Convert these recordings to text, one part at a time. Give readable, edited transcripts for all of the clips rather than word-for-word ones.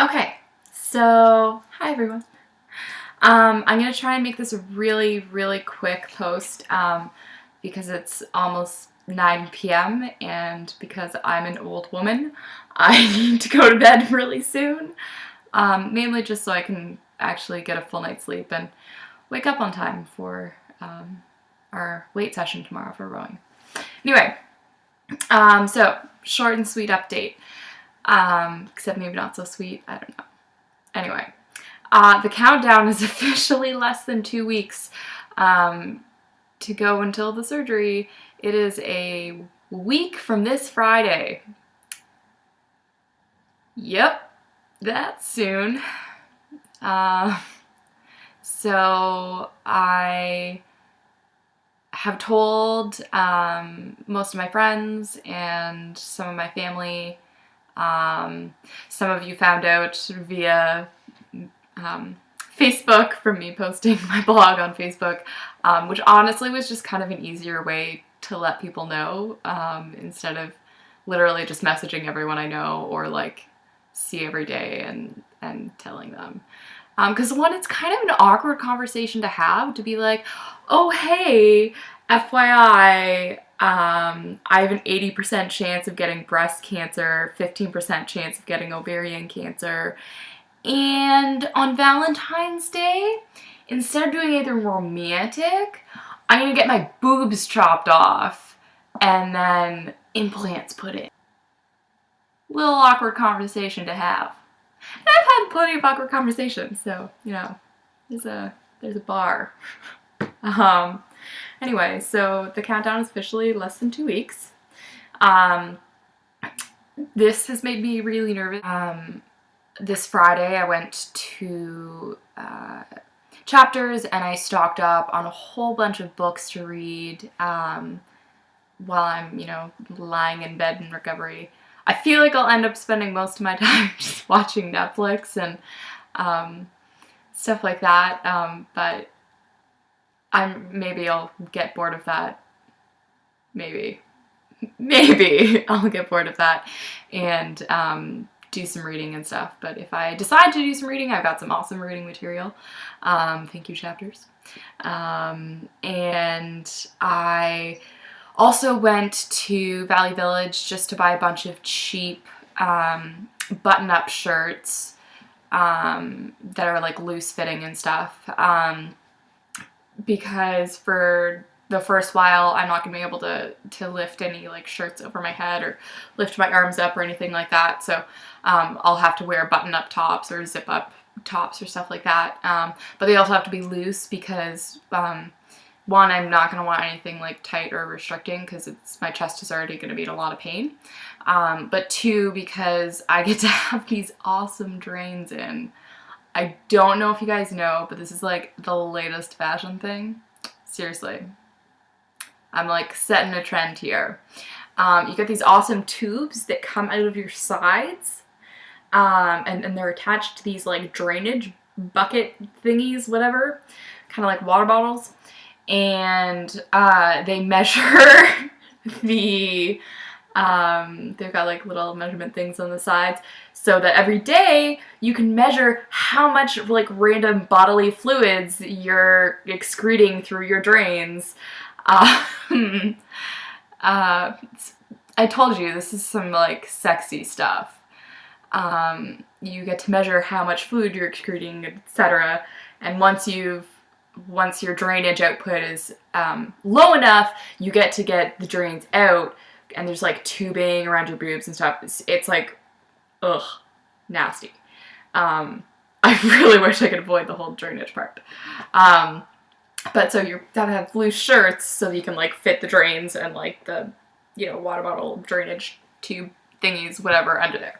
Okay, so hi everyone. I'm gonna try and make this a really quick post because it's almost 9 p.m. and because I'm an old woman, I need to go to bed really soon. Mainly just so I can actually get a full night's sleep and wake up on time for our weight session tomorrow for rowing. Anyway, so short and sweet update. Except maybe not so sweet, I don't know. Anyway, the countdown is officially less than 2 weeks to go until the surgery. It is a week from this Friday. Yep, that's soon. So I have told most of my friends and some of my family. Some of you found out via Facebook from me posting my blog on Facebook, which honestly was just kind of an easier way to let people know instead of literally just messaging everyone I know or like see every day and telling them. Because one, it's kind of an awkward conversation to have, to be like, oh hey, FYI, I have an 80% chance of getting breast cancer, 15% chance of getting ovarian cancer, and on Valentine's Day, instead of doing anything romantic, I'm gonna get my boobs chopped off and then implants put in. Little awkward conversation to have. And I've had plenty of awkward conversations, so, you know, there's a bar. Anyway, so the countdown is officially less than 2 weeks. This has made me really nervous. This Friday I went to Chapters and I stocked up on a whole bunch of books to read while I'm, you know, lying in bed in recovery. I feel like I'll end up spending most of my time just watching Netflix and stuff like that, but maybe I'll get bored of that. Maybe I'll get bored of that and do some reading and stuff. But if I decide to do some reading, I've got some awesome reading material. Thank you, Chapters. And I also went to Valley Village just to buy a bunch of cheap button-up shirts that are like loose fitting and stuff. Because for the first while, I'm not gonna be able to lift any like shirts over my head or lift my arms up or anything like that. So I'll have to wear button-up tops or zip-up tops or stuff like that. But they also have to be loose because one, I'm not gonna want anything like tight or restricting because my chest is already gonna be in a lot of pain. But two, because I get to have these awesome drains in. I don't know if you guys know, but this is like the latest fashion thing. Seriously. I'm like setting a trend here. You get these awesome tubes that come out of your sides, and they're attached to these like drainage bucket thingies, whatever, kind of like water bottles, and they measure the they've got like little measurement things on the sides so that every day you can measure how much like random bodily fluids you're excreting through your drains. I told you this is some like sexy stuff. You get to measure how much fluid you're excreting, etc. And once your drainage output is low enough, you get to get the drains out. And there's like tubing around your boobs and stuff. It's like, ugh, nasty. I really wish I could avoid the whole drainage part. But so you gotta have loose shirts so that you can like fit the drains and like the, you know, water bottle drainage tube thingies, whatever, under there.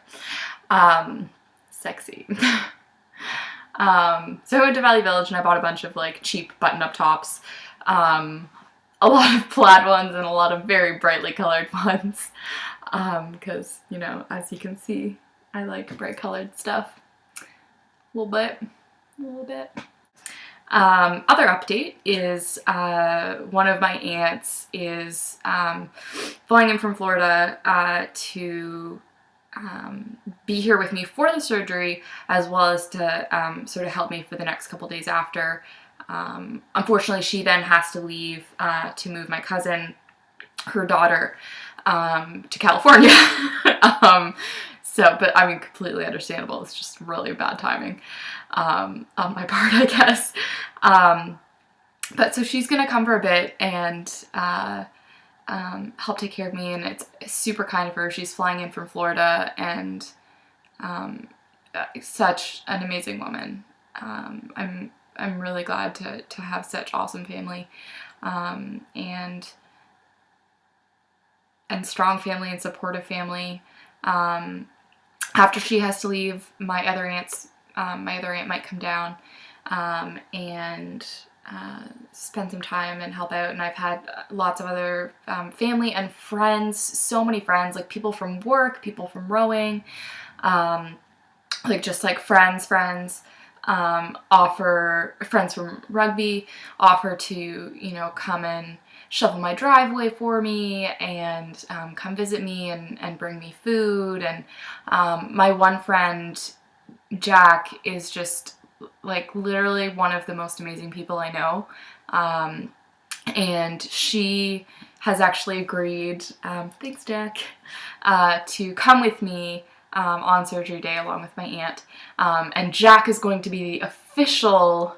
Sexy. So I went to Valley Village and I bought a bunch of like cheap button-up tops. A lot of plaid ones and a lot of very brightly colored ones. Because, you know, as you can see, I like bright colored stuff. A little bit. Other update is one of my aunts is flying in from Florida to be here with me for the surgery, as well as to sort of help me for the next couple days after. Unfortunately, she then has to leave to move my cousin, her daughter, to California. But I mean, completely understandable. It's just really bad timing on my part, I guess. But so she's gonna come for a bit and help take care of me, and it's super kind of her. She's flying in from Florida, and such an amazing woman. I'm really glad to have such awesome family, and strong family and supportive family. After she has to leave, my other aunt might come down and spend some time and help out. And I've had lots of other family and friends, so many friends, like people from work, people from rowing, like just like friends from rugby offer to, you know, come and shovel my driveway for me and come visit me and bring me food. And my one friend, Jack, is just like literally one of the most amazing people I know. And she has actually agreed, thanks Jack, to come with me on surgery day along with my aunt. And Jack is going to be the official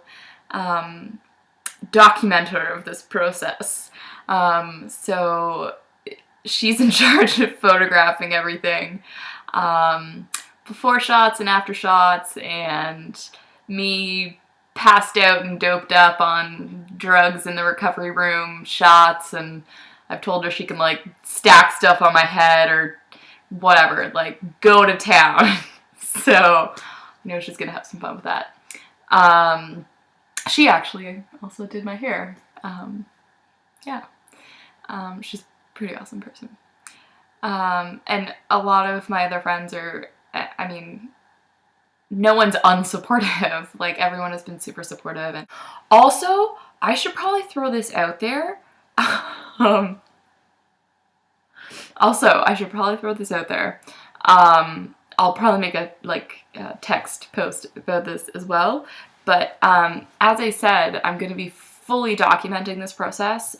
documenter of this process. So she's in charge of photographing everything, before shots and after shots, and me passed out and doped up on drugs in the recovery room shots, and I've told her she can like stack stuff on my head or whatever, like go to town. So you know she's gonna have some fun with that. She actually also did my hair. She's a pretty awesome person. And a lot of my other friends are, I mean, no one's unsupportive. Like, everyone has been super supportive. And also, I should probably throw this out there. I'll probably make a text post about this as well. But as I said, I'm going to be fully documenting this process.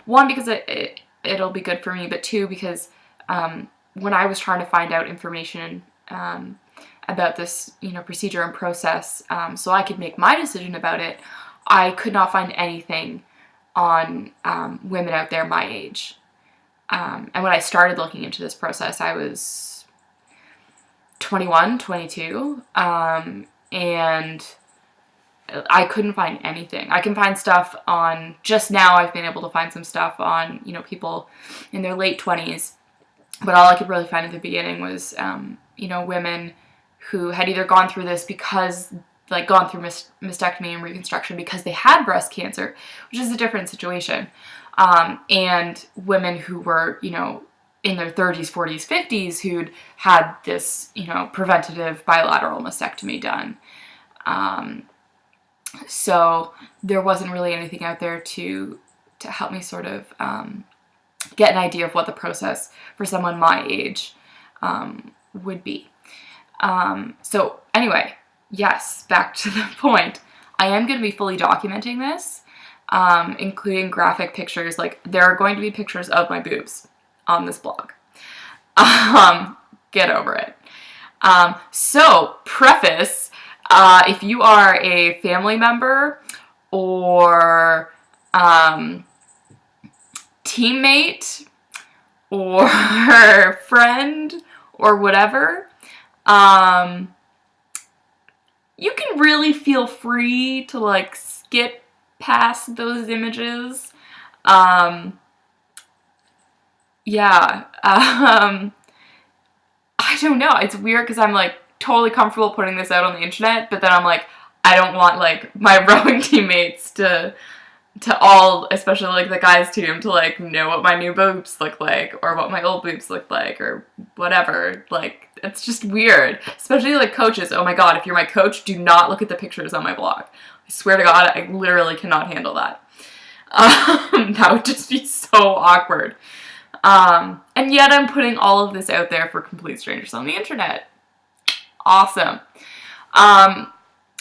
One, because it'll be good for me, but two, because when I was trying to find out information about this, you know, procedure and process, so I could make my decision about it, I could not find anything on women out there my age. And when I started looking into this process, I was 21, 22, and I couldn't find anything. I can find stuff on, just now I've been able to find some stuff on, you know, people in their late 20s, but all I could really find at the beginning was, you know, women who had either gone through this because, like, gone through mastectomy and reconstruction because they had breast cancer, which is a different situation, and women who were, you know, in their 30s, 40s, 50s who'd had this, you know, preventative bilateral mastectomy done. So there wasn't really anything out there to help me sort of get an idea of what the process for someone my age would be. So anyway, yes, back to the point. I am going to be fully documenting this, including graphic pictures. Like, there are going to be pictures of my boobs on this blog. Get over it. So, preface, if you are a family member or teammate or friend or whatever, you can really feel free to, like, skip past those images. Yeah, I don't know, it's weird because I'm, like, totally comfortable putting this out on the internet, but then I'm like, I don't want, like, my rowing teammates to all, especially, like, the guys team, to, like, know what my new boobs look like, or what my old boobs look like, or whatever. Like, it's just weird, especially, like, coaches. Oh my god, if you're my coach, do not look at the pictures on my blog. I swear to god, I literally cannot handle that. That would just be so awkward. And yet I'm putting all of this out there for complete strangers on the internet. Awesome.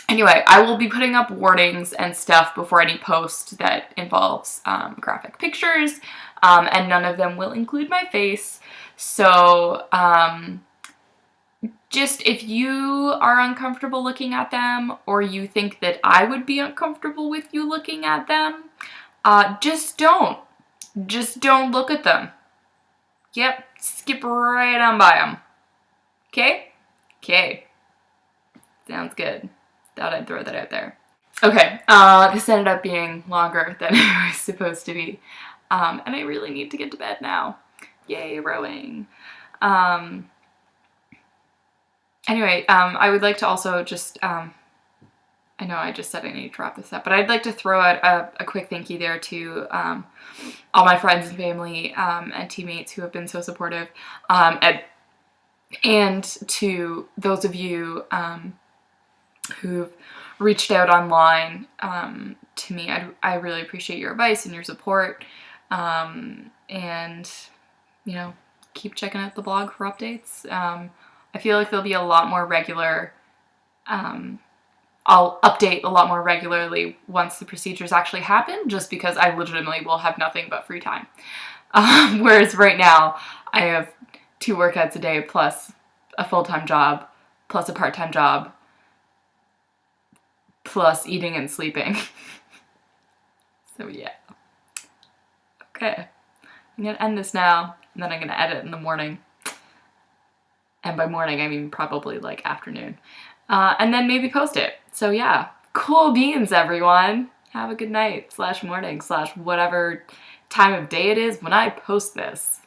Anyway, I will be putting up warnings and stuff before any post that involves graphic pictures, and none of them will include my face. So just if you are uncomfortable looking at them, or you think that I would be uncomfortable with you looking at them, just don't. Just don't look at them. Yep, skip right on by them. Okay? Okay. Sounds good. Thought I'd throw that out there. Okay, this ended up being longer than it was supposed to be. And I really need to get to bed now. Yay, rowing. Anyway, I would like to also just, I know I just said I need to wrap this up, but I'd like to throw out a quick thank you there to all my friends and family and teammates who have been so supportive, and to those of you who've reached out online to me. I really appreciate your advice and your support, and, you know, keep checking out the blog for updates. I feel like there'll be a lot more regular, I'll update a lot more regularly once the procedures actually happen, just because I legitimately will have nothing but free time. Whereas right now, I have 2 workouts a day plus a full-time job, plus a part-time job, plus eating and sleeping. So yeah. Okay. I'm gonna end this now, and then I'm gonna edit in the morning. And by morning, I mean probably like afternoon. And then maybe post it. So yeah, cool beans, everyone. Have a good night /morning / whatever time of day it is when I post this.